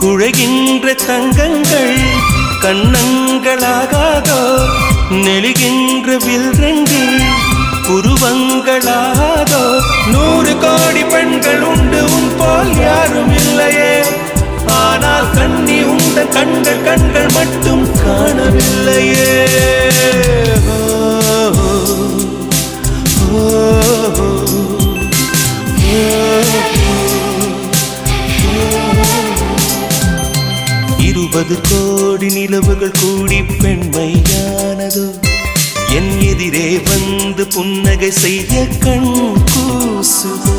குழைகின்ற தங்கங்கள் கண்ணங்களாகாதோ நெளிகின்ற வில்ரங்கில் புருவங்களாகாதோ 100 கோடி பெண்கள் உண்டு உன் போல் யாரும் இல்லையே ஆனால் கண்ணி உண்ட கண்கள் மட்டும் காணவில்லையே இருபது கோடி நிலவுகள் கூடி பெண்மையானதோ என் எதிரே வந்து புன்னகை செய்ய கண் கூசுதோ